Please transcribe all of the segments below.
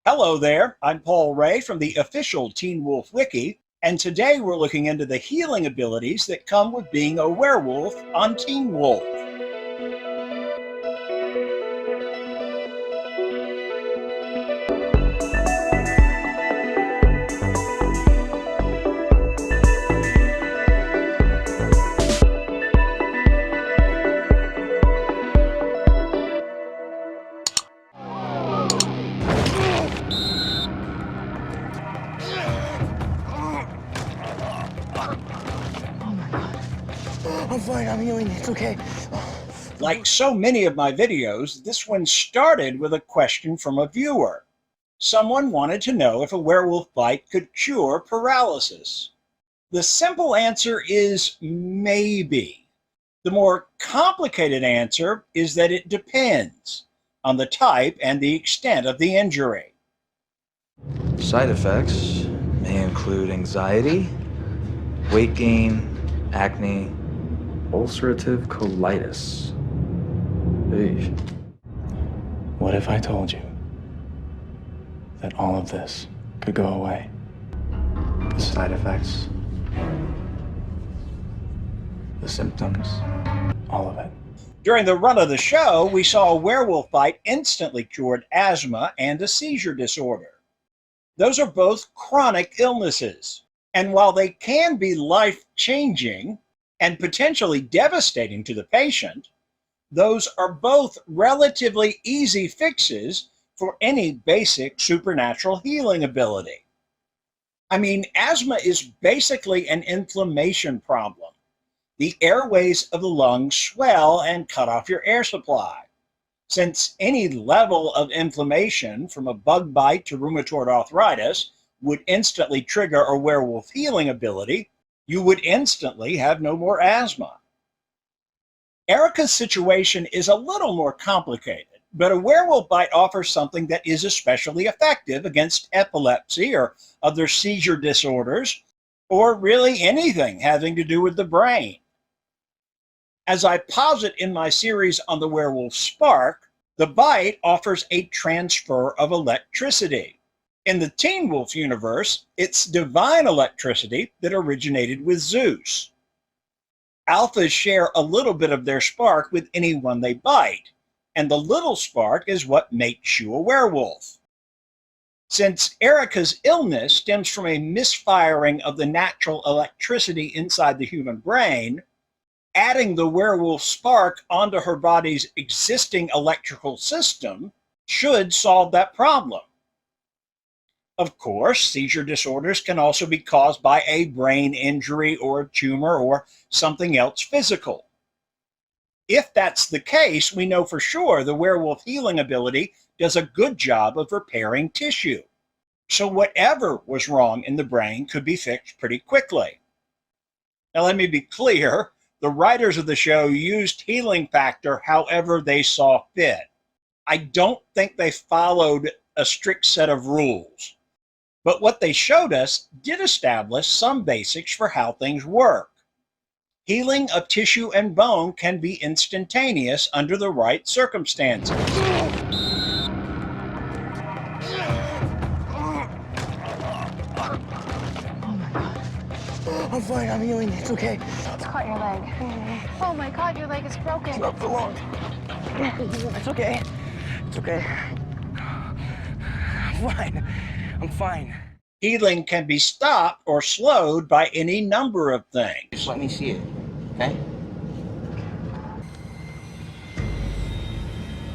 Hello there, I'm Paul Ray from the official Teen Wolf Wiki, and today we're looking into the healing abilities that come with being a werewolf on Teen Wolf. I'm fine, I'm healing, it's okay. Like so many of my videos, this one started with a question from a viewer. Someone wanted to know if a werewolf bite could cure paralysis. The simple answer is maybe. The more complicated answer is that it depends on the type and the extent of the injury. Side effects may include anxiety, weight gain, acne, ulcerative colitis. Eesh. What if I told you that all of this could go away? The side effects, the symptoms, all of it. During the run of the show, we saw a werewolf bite instantly cured asthma and a seizure disorder. Those are both chronic illnesses, and while they can be life-changing and potentially devastating to the patient, those are both relatively easy fixes for any basic supernatural healing ability. I mean, asthma is basically an inflammation problem. The airways of the lungs swell and cut off your air supply. Since any level of inflammation, from a bug bite to rheumatoid arthritis, would instantly trigger a werewolf healing ability, you would instantly have no more asthma. Erica's situation is a little more complicated, but a werewolf bite offers something that is especially effective against epilepsy or other seizure disorders, or really anything having to do with the brain. As I posit in my series on the werewolf spark, the bite offers a transfer of electricity. In the Teen Wolf universe, it's divine electricity that originated with Zeus. Alphas share a little bit of their spark with anyone they bite, and the little spark is what makes you a werewolf. Since Erica's illness stems from a misfiring of the natural electricity inside the human brain, adding the werewolf spark onto her body's existing electrical system should solve that problem. Of course, seizure disorders can also be caused by a brain injury or a tumor or something else physical. If that's the case, we know for sure the werewolf healing ability does a good job of repairing tissue. So whatever was wrong in the brain could be fixed pretty quickly. Now let me be clear, the writers of the show used healing factor however they saw fit. I don't think they followed a strict set of rules. But what they showed us did establish some basics for how things work. Healing of tissue and bone can be instantaneous under the right circumstances. I'm fine, I'm healing, it's okay. It's caught your leg. Oh my God, your leg is broken. It's not for long. It's okay. It's okay. I'm fine. I'm fine. Healing can be stopped or slowed by any number of things. Just let me see it, okay?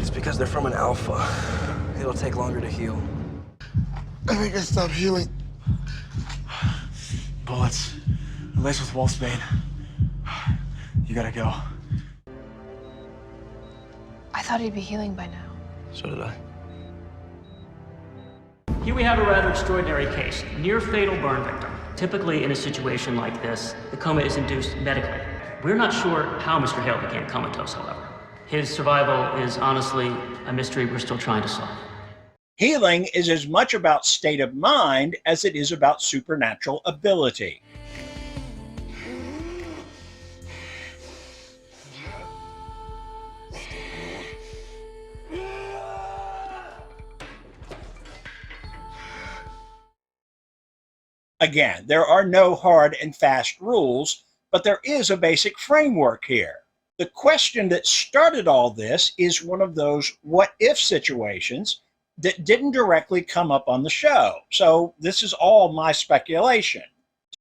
It's because they're from an alpha. It'll take longer to heal. I think I stopped healing. Bullets. Laced with Wolfsbane. You gotta go. I thought he'd be healing by now. So did I. Here we have a rather extraordinary case, near-fatal burn victim. Typically, in a situation like this, the coma is induced medically. We're not sure how Mr. Hale became comatose, however. His survival is honestly a mystery we're still trying to solve. Healing is as much about state of mind as it is about supernatural ability. Again, there are no hard and fast rules, but there is a basic framework here. The question that started all this is one of those what-if situations that didn't directly come up on the show, so this is all my speculation.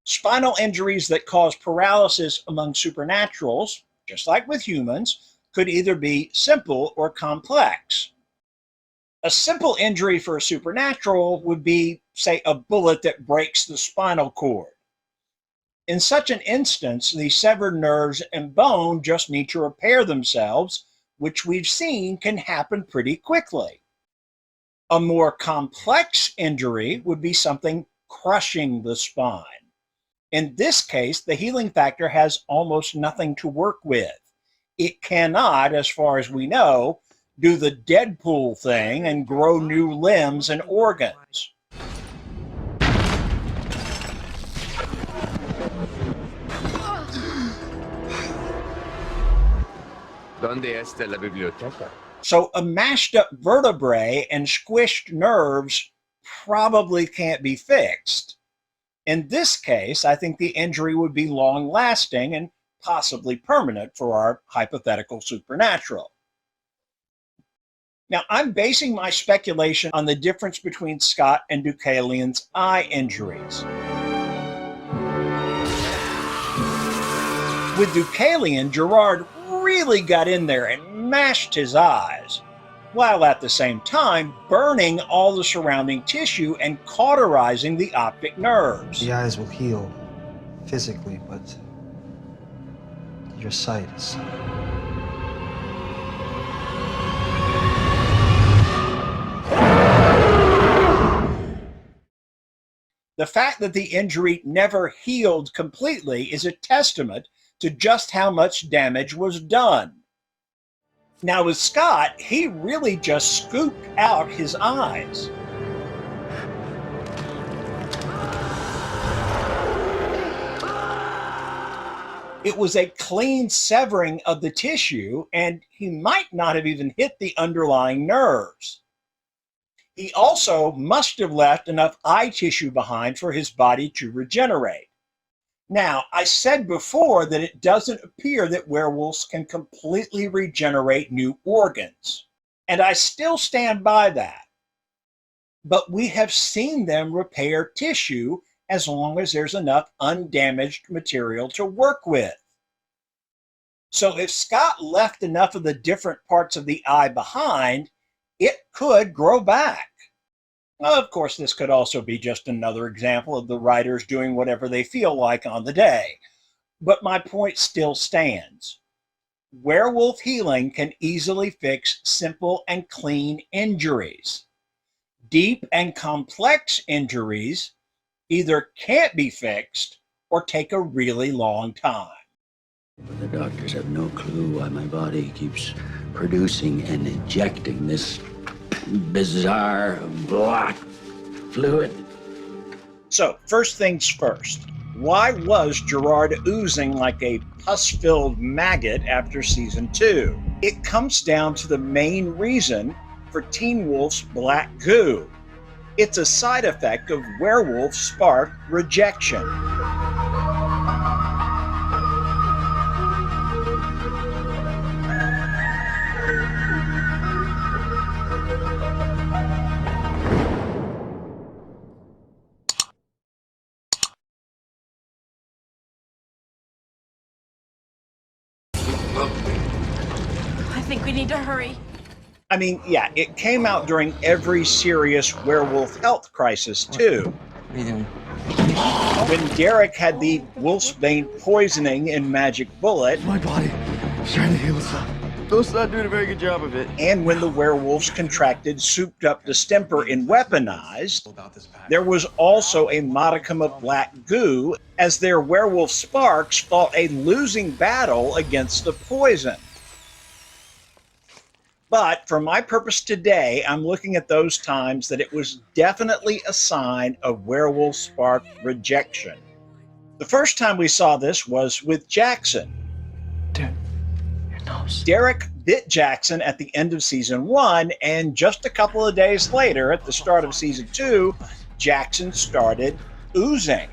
Spinal injuries that cause paralysis among supernaturals, just like with humans, could either be simple or complex. A simple injury for a supernatural would be, say, a bullet that breaks the spinal cord. In such an instance, the severed nerves and bone just need to repair themselves, which we've seen can happen pretty quickly. A more complex injury would be something crushing the spine. In this case, the healing factor has almost nothing to work with. It cannot, as far as we know, do the Deadpool thing and grow new limbs and organs. ¿Dónde está la biblioteca? So a mashed up vertebrae and squished nerves probably can't be fixed. In this case, I think the injury would be long lasting and possibly permanent for our hypothetical supernatural. Now, I'm basing my speculation on the difference between Scott and Deucalion's eye injuries. With Deucalion, Gerard really got in there and mashed his eyes, while at the same time burning all the surrounding tissue and cauterizing the optic nerves. The eyes will heal physically, but your sight is... The fact that the injury never healed completely is a testament to just how much damage was done. Now with Scott, he really just scooped out his eyes. It was a clean severing of the tissue, and he might not have even hit the underlying nerves. He also must have left enough eye tissue behind for his body to regenerate. Now, I said before that it doesn't appear that werewolves can completely regenerate new organs, and I still stand by that. But we have seen them repair tissue as long as there's enough undamaged material to work with. So if Scott left enough of the different parts of the eye behind, it could grow back. Of course, this could also be just another example of the writers doing whatever they feel like on the day. But my point still stands. Werewolf healing can easily fix simple and clean injuries. Deep and complex injuries either can't be fixed or take a really long time. The doctors have no clue why my body keeps producing and injecting this bizarre black fluid. So, first things first. Why was Gerard oozing like a pus-filled maggot after season 2? It comes down to the main reason for Teen Wolf's black goo. It's a side effect of werewolf spark rejection. I think we need to hurry. I mean, yeah, it came out during every serious werewolf health crisis, too. What are you doing? When Derek had the Wolfsbane poisoning in Magic Bullet, My body is trying to heal itself. Those not doing a very good job of it. and when the werewolves contracted souped-up distemper in Weaponized, there was also a modicum of black goo as their werewolf sparks fought a losing battle against the poison. But for my purpose today, I'm looking at those times that it was definitely a sign of werewolf spark rejection. The first time we saw this was with Jackson. Dude, your nose. Derek bit Jackson at the end of season 1, and just a couple of days later, at the start of season 2, Jackson started oozing.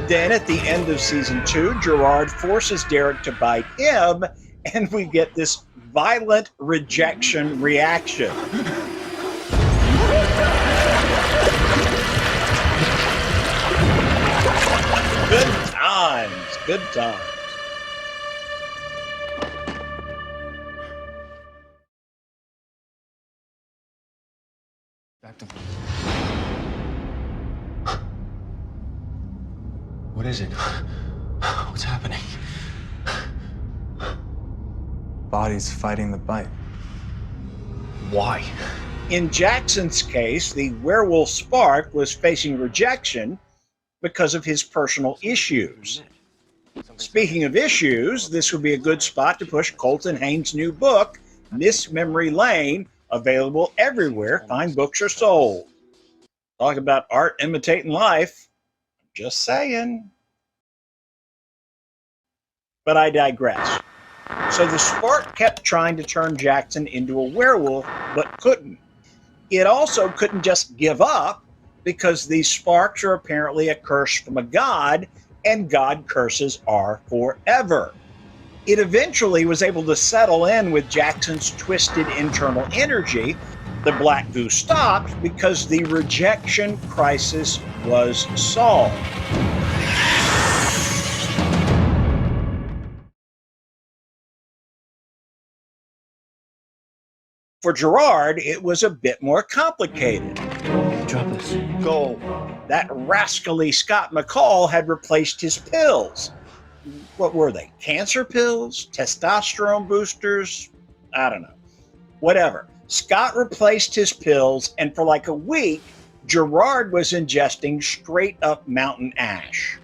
Then at the end of season 2, Gerard forces Derek to bite him, and we get this violent rejection reaction. Good times, good times. Back to... What is it? What's happening? Body's fighting the bite. Why? In Jackson's case, the werewolf spark was facing rejection because of his personal issues. Speaking of issues, this would be a good spot to push Colton Haynes' new book, Miss Memory Lane, available everywhere fine books are sold. Talk about art imitating life. Just saying. But I digress. So the spark kept trying to turn Jackson into a werewolf, but couldn't. It also couldn't just give up, because these sparks are apparently a curse from a god, and god curses are forever. It eventually was able to settle in with Jackson's twisted internal energy. The black goo stopped because the rejection crisis was solved. For Gerard, it was a bit more complicated. Drop us. Go. That rascally Scott McCall had replaced his pills. What were they? Cancer pills? Testosterone boosters? I don't know. Whatever. Scott replaced his pills, and for like a week, Gerard was ingesting straight up mountain ash.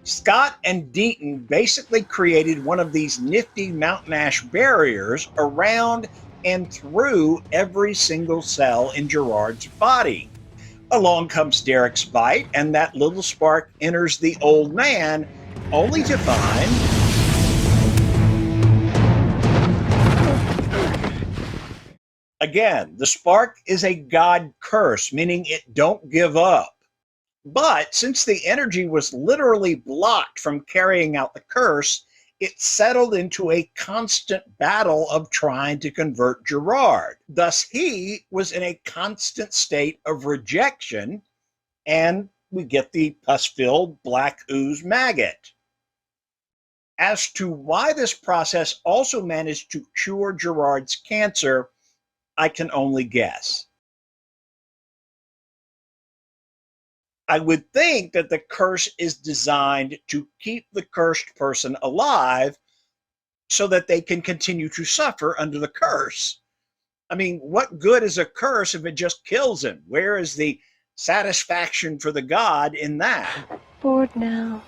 Scott and Deaton basically created one of these nifty mountain ash barriers around and through every single cell in Gerard's body. Along comes Derek's bite, and that little spark enters the old man, only to find again, the spark is a god curse, meaning it don't give up. But since the energy was literally blocked from carrying out the curse, it settled into a constant battle of trying to convert Gerard. Thus, he was in a constant state of rejection, and we get the pus-filled black ooze maggot. As to why this process also managed to cure Gerard's cancer, I can only guess. I would think that the curse is designed to keep the cursed person alive so that they can continue to suffer under the curse. I mean, what good is a curse if it just kills him? Where is the satisfaction for the god in that? Bored now.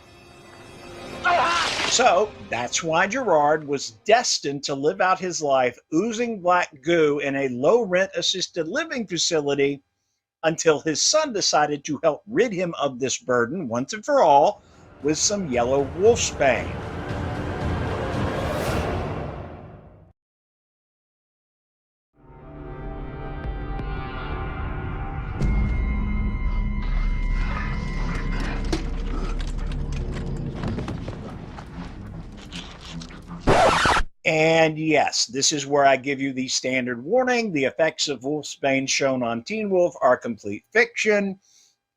So that's why Gerard was destined to live out his life oozing black goo in a low-rent assisted living facility until his son decided to help rid him of this burden once and for all with some yellow Wolfsbane. And yes, this is where I give you the standard warning. The effects of Wolfsbane shown on Teen Wolf are complete fiction.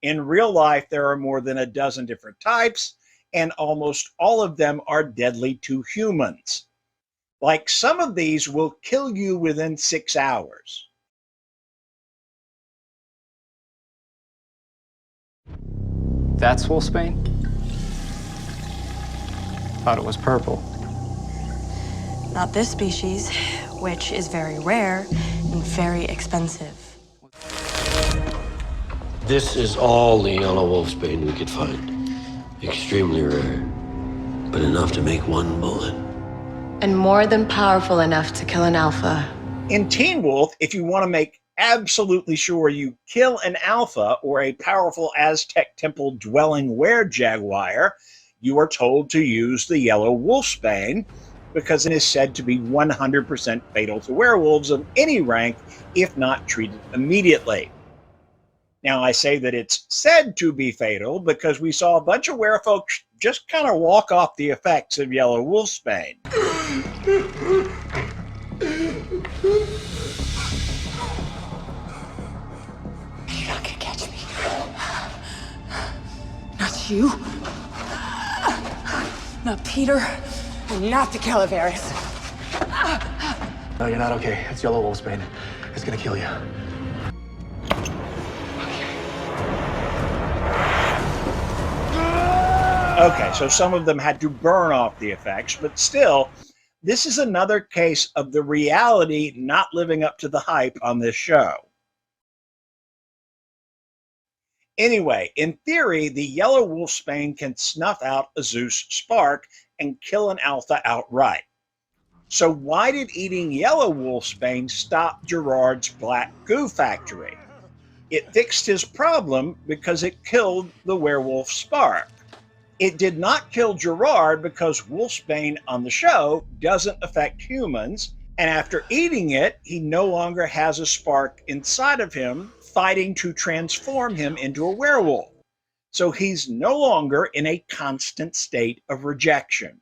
In real life, there are more than a dozen different types, and almost all of them are deadly to humans. Like, some of these will kill you within 6 hours. That's Wolfsbane? Thought it was purple. Not this species, which is very rare and very expensive. This is all the yellow Wolfsbane we could find. Extremely rare, but enough to make one bullet. And more than powerful enough to kill an alpha. In Teen Wolf, if you want to make absolutely sure you kill an alpha or a powerful Aztec temple dwelling were-jaguar, you are told to use the yellow Wolfsbane, because it is said to be 100% fatal to werewolves of any rank if not treated immediately. Now, I say that it's said to be fatal because we saw a bunch of werefolks just kind of walk off the effects of yellow wolfsbane. You're not gonna catch me. Not you. Not Peter. And not the Calaveras. No, you're not okay. It's yellow Wolfsbane. It's gonna kill you. Okay, so some of them had to burn off the effects, but still, this is another case of the reality not living up to the hype on this show. Anyway, in theory, the yellow wolfsbane can snuff out a Zeus spark and kill an alpha outright. So why did eating yellow wolfsbane stop Gerard's black goo factory? It fixed his problem because it killed the werewolf spark. It did not kill Gerard because wolfsbane on the show doesn't affect humans, and after eating it, he no longer has a spark inside of him fighting to transform him into a werewolf. So he's no longer in a constant state of rejection.